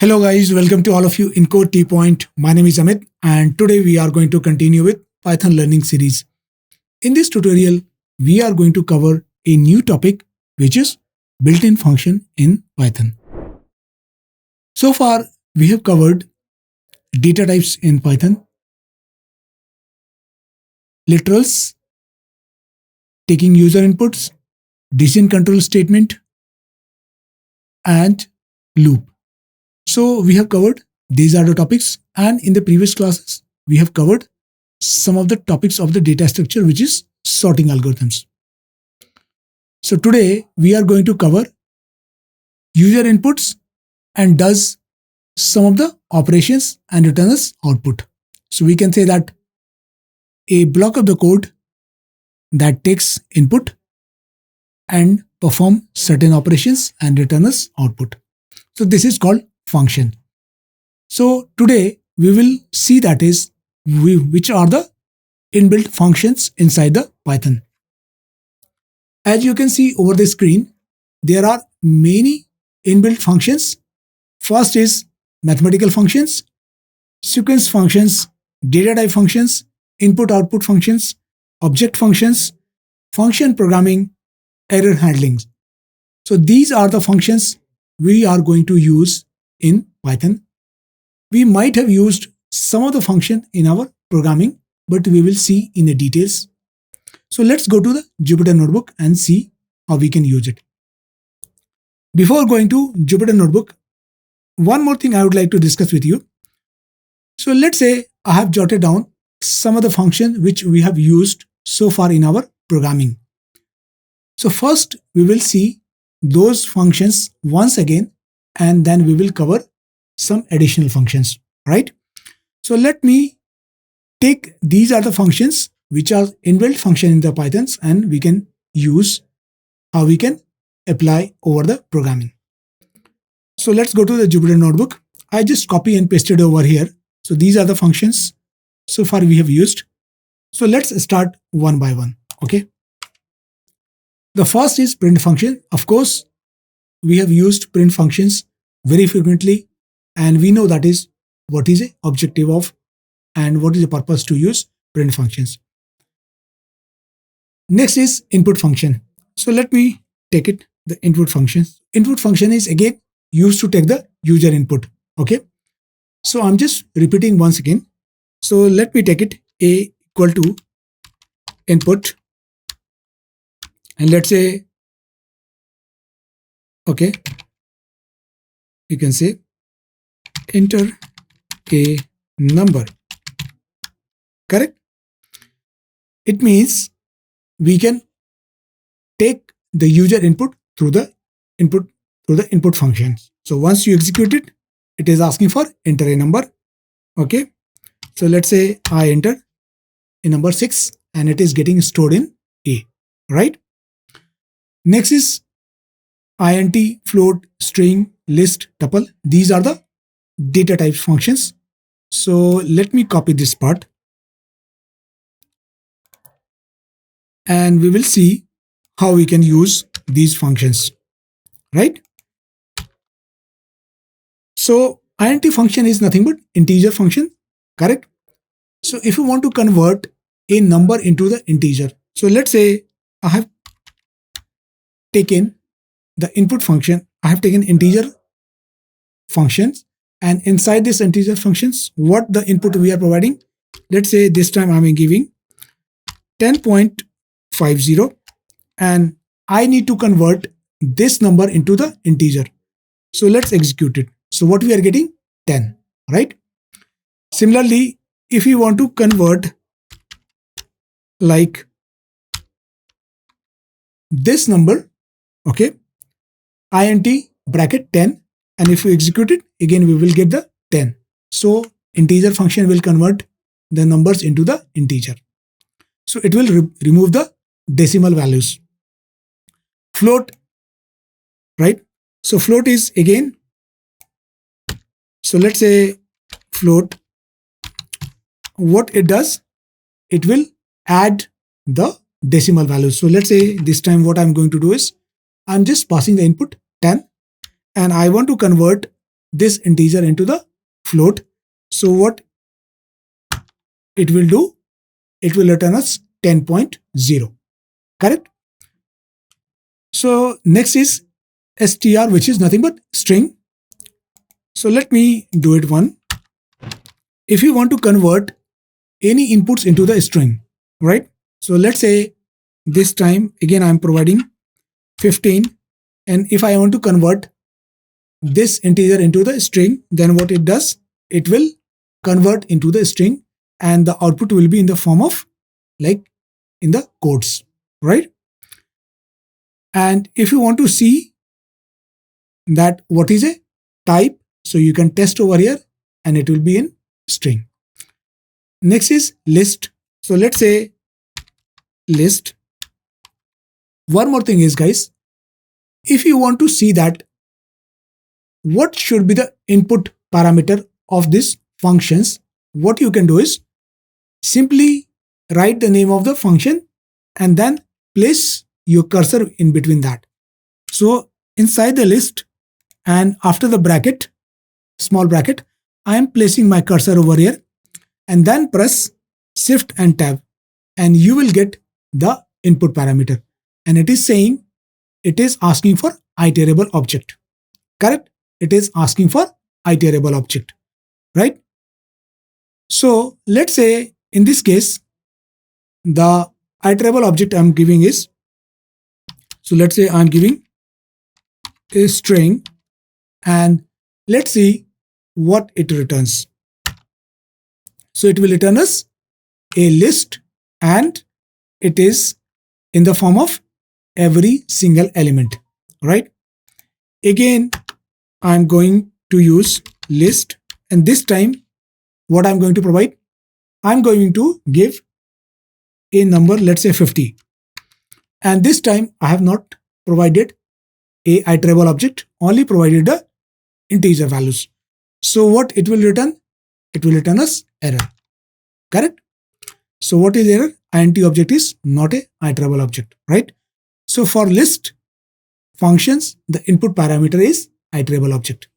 Hello guys, welcome to all of you in Codetpoint. My name is Amit and today we are going to continue with Python learning series. In this tutorial, we are going to cover a new topic which is built-in function in Python. So far, we have covered data types in Python, literals, taking user inputs, decision control statement, and loop. So we have covered these are the topics, and in the previous classes we have covered some of the topics of the data structure, which is sorting algorithms. So today we are going to cover user inputs and does some of the operations and returns output. So we can say that a block of the code that takes input and perform certain operations and returns output. So this is called function. So today we will see that is which are the inbuilt functions inside the Python. As you can see over the screen, there are many inbuilt functions. First is mathematical functions, sequence functions, data type functions, input output functions, object functions, function programming, error handling. So these are the functions we are going to use in Python. We might have used some of the function in our programming, but we will see in the details. So let's go to the Jupyter Notebook and see how we can use it. Before going to Jupyter Notebook, one more thing I would like to discuss with you. So let's say I have jotted down some of the functions which we have used so far in our programming. So first we will see those functions once again, and then we will cover some additional functions, right? So let me take these are the functions which are inbuilt function in the Pythons, and we can use how we can apply over the programming. So let's go to the Jupyter Notebook. I just copy and pasted over here. So these are the functions so far we have used. So let's start one by one. Okay. The first is print function. Of course, we have used print functions very frequently, and we know that is what is the objective of and what is the purpose to use print functions. Next is input function. So let me take it, the input function. Input function is again used to take the user input. Okay. So I'm just repeating once again. So let me take it a equal to input, and let's say, okay, you can say enter a number. Correct? It means we can take the user input through the input functions. So once you execute it, it is asking for enter a number. Okay. So let's say I enter a number 6 and it is getting stored in A, right? Next is int, float, string, list, tuple. These are the data type functions. So let me copy this part and we will see how we can use these functions, right? So int function is nothing but integer function, correct? So if you want to convert a number into the integer, so let's say I have taken the input function, I have taken integer functions, and inside this integer functions, what the input we are providing, let's say this time I'm giving 10.50, and I need to convert this number into the integer. So let's execute it. So what we are getting? 10, right? Similarly, if you want to convert like this number, okay, int bracket 10, and if we execute it again, we will get the 10. So integer function will convert the numbers into the integer. So it will remove the decimal values. Float, right? So float is again, so let's say float, what it does, it will add the decimal values. So let's say this time what I'm going to do is I'm just passing the input 10 and I want to convert this integer into the float. So what it will do, it will return us 10.0. Correct? So next is str, which is nothing but string. So let me do it one. If you want to convert any inputs into the string, right? So let's say this time again I'm providing 15, and if I want to convert this integer into the string, then what it does, it will convert into the string and the output will be in the form of like in the quotes, right? And if you want to see that what is a type, so you can test over here and it will be in string. Next is list. So let's say list. One more thing is, guys, if you want to see that what should be the input parameter of these functions, what you can do is simply write the name of the function and then place your cursor in between that. So inside the list and after the bracket, small bracket, I am placing my cursor over here and then press shift and tab and you will get the input parameter, and it is saying it is asking for iterable object. Correct? It is asking for iterable object, right? So let's say in this case, the iterable object I'm giving is, so let's say I'm giving a string and let's see what it returns. So it will return us a list and it is in the form of every single element, right? Again, I'm going to use list, and this time what I'm going to provide, I'm going to give a number, let's say 50. And this time I have not provided a iterable object, only provided the integer values. So what it will return? It will return us error. Correct? So what is error? Int object is not a iterable object, right? So for list functions, the input parameter is iterable object.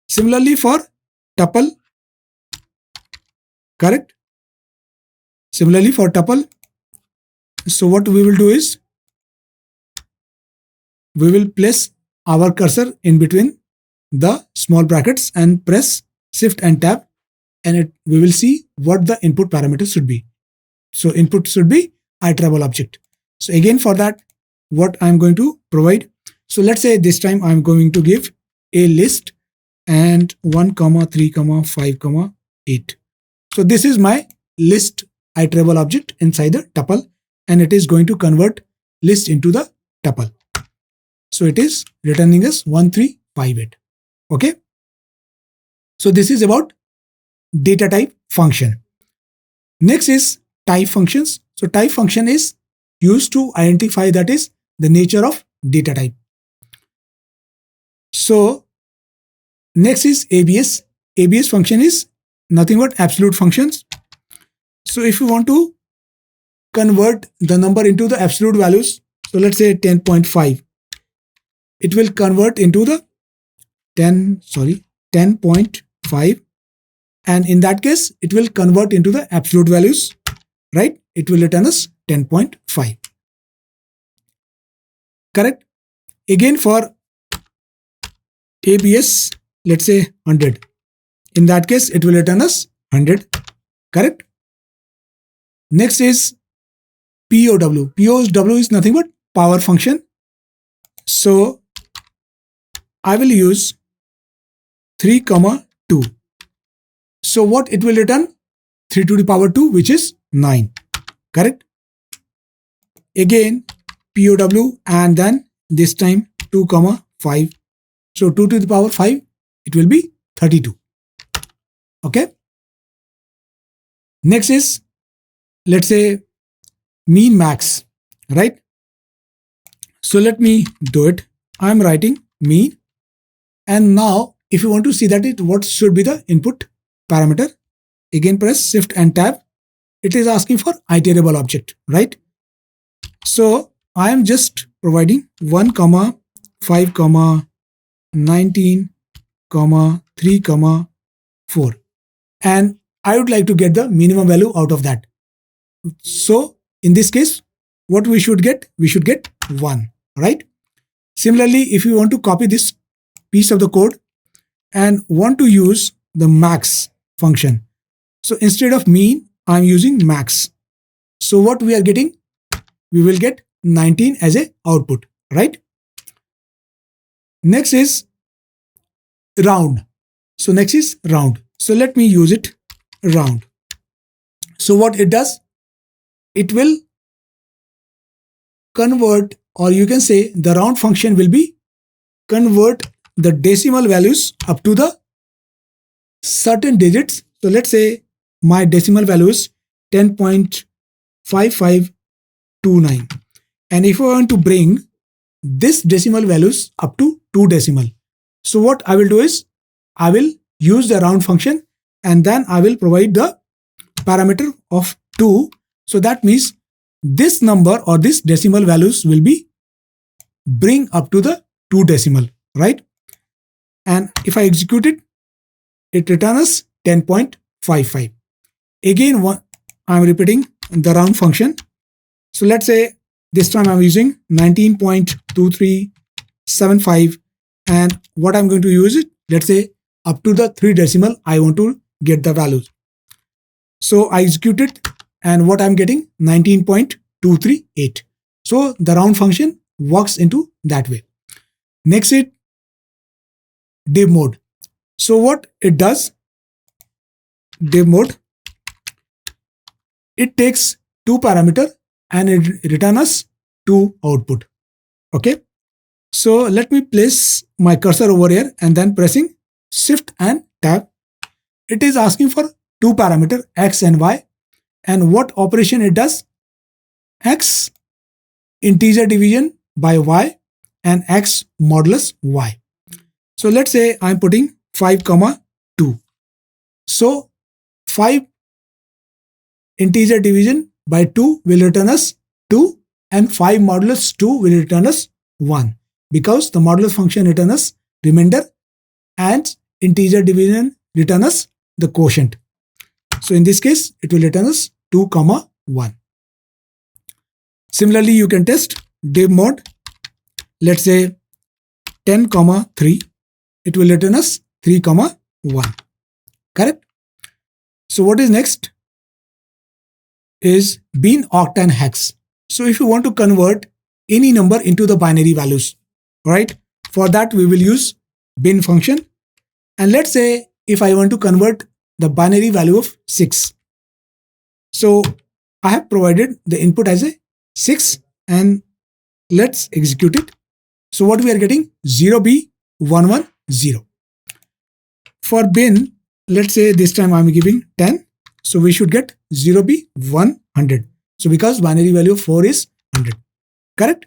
Similarly for tuple, correct? Similarly for tuple, so what we will do is we will place our cursor in between the small brackets and press shift and tab, and we will see what the input parameter should be. So input should be iterable object. So again for that, what I'm going to provide, so let's say this time I'm going to give a list and 1, 3, 5, 8. So this is my list iterable object inside the tuple, and it is going to convert list into the tuple. So it is returning us 1358. Okay. So this is about data type function. Next is type functions. So type function is used to identify, that is the nature of data type. So next is ABS. ABS function is nothing but absolute functions. So if you want to convert the number into the absolute values, so let's say 10.5, it will convert into the 10.5, and in that case it will convert into the absolute values, right? It will return us 10.5. Correct? Again for ABS, let's say 100. In that case, it will return us 100. Correct? Next is POW. POW is nothing but power function. So I will use 3, 2. So what it will return? 3 to the power 2, which is 9. Correct? Again, POW, and then this time 2, 5. So 2 to the power 5, it will be 32. Okay. Next is, let's say, mean max, right? So let me do it. I'm writing mean, and now if you want to see that what should be the input parameter, again press shift and tab. It is asking for iterable object, right? So I am just providing 1, 5, 19, comma 3, comma 4. And I would like to get the minimum value out of that. So in this case, what we should get? We should get 1, right? Similarly, if you want to copy this piece of the code and want to use the max function. So instead of mean, I'm using max. So what we are getting? We will get 19 as a output, right? Next is round. So next is round. So let me use it, round. So what it does? It will convert, or you can say the round function will be convert the decimal values up to the certain digits. So let's say my decimal value is 10.5529. And if I want to bring this decimal values up to 2 decimal. So what I will do is I will use the round function and then I will provide the parameter of 2. So that means this number or this decimal values will be bring up to the 2 decimal, right? And if I execute it, it returns 10.55. Again, I'm repeating the round function. So let's say this time I'm using 19.2375, and what I'm going to use it, let's say up to the 3 decimal, I want to get the values. So I execute it, and what I'm getting, 19.238. So the round function works into that way. Next is div mode. So what it does, div mode, it takes 2 parameter and it returns us 2 output. Okay. So let me place my cursor over here and then pressing shift and tab. It is asking for 2 parameter x and y, and what operation it does? X integer division by y and x modulus y. So let's say I'm putting 5, 2. So 5 integer division by 2 will return us 2, and 5 modulus 2 will return us 1, because the modulus function returns us remainder and integer division return us the quotient. So in this case, it will return us 2, 1. Similarly, you can test div mode. Let's say 10, 3. It will return us 3, 1. Correct? So what is next? Is bin, oct and hex. So if you want to convert any number into the binary values, right? For that we will use bin function. And let's say if I want to convert the binary value of 6. So I have provided the input as a 6 and let's execute it. So what we are getting, 0B110. For bin, let's say this time I'm giving 10. So we should get 0B100. So because binary value of 4 is 100. Correct?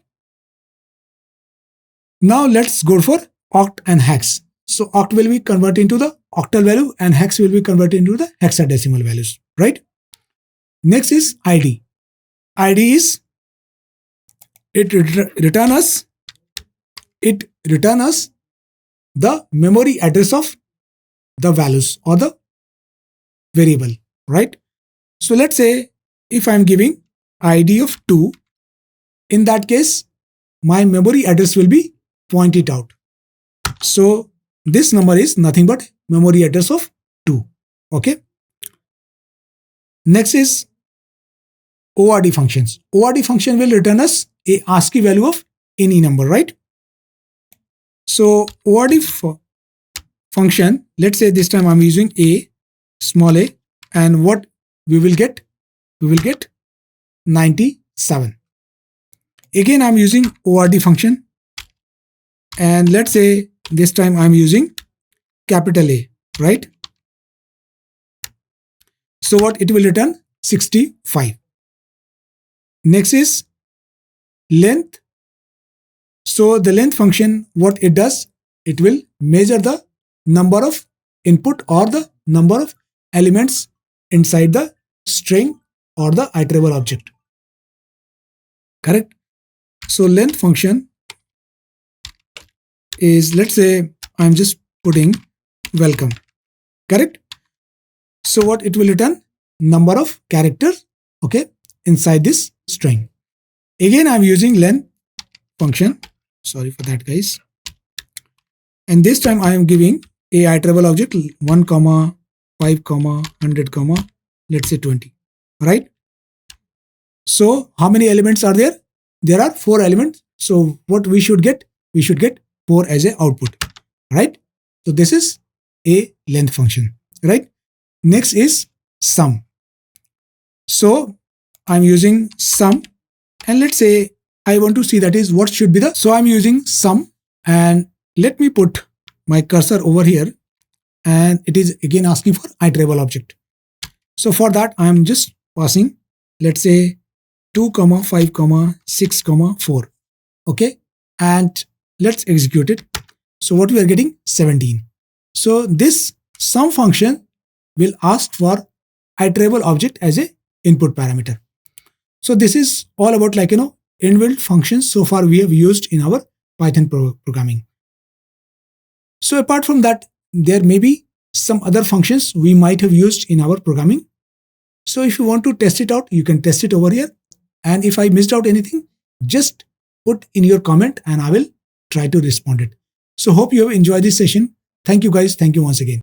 Now let's go for oct and hex. So oct will be converted into the octal value and hex will be converted into the hexadecimal values, right? Next is ID. ID is it return us the memory address of the values or the variable, right? So let's say if I'm giving ID of 2, in that case, my memory address will be pointed out. So this number is nothing but memory address of 2. Okay. Next is ORD functions. ORD function will return us a ASCII value of any number, right? So ORD function, let's say this time I'm using a, small a, and what we will get? We will get 97. Again, I'm using ORD function, and let's say this time I'm using capital A, right? So what it will return? 65. Next is length. So the length function, what it does? It will measure the number of input or the number of elements inside the string or the iterable object. Correct? So length function is, let's say I'm just putting welcome. Correct? So what it will return? Number of characters, okay, inside this string. Again, I'm using len function. Sorry for that, guys. And this time I am giving a iterable object 1, 5, 100, let's say 20, right? So how many elements are there? There are 4 elements. So what we should get? We should get 4 as a output, right? So this is a length function, right? Next is sum. So I'm using sum, and let's say I want to see that is what should be the, so I'm using sum, and let me put my cursor over here, and it is again asking for iterable object. So for that I'm just passing, let's say 2, 5, 6, 4. Okay, and let's execute it. So what we are getting? 17. So this sum function will ask for iterable object as a input parameter. So this is all about inbuilt functions so far we have used in our Python programming. So apart from that, there may be some other functions we might have used in our programming. So if you want to test it out, you can test it over here. And if I missed out anything, just put in your comment and I will try to respond it. So hope you have enjoyed this session. Thank you guys. Thank you once again.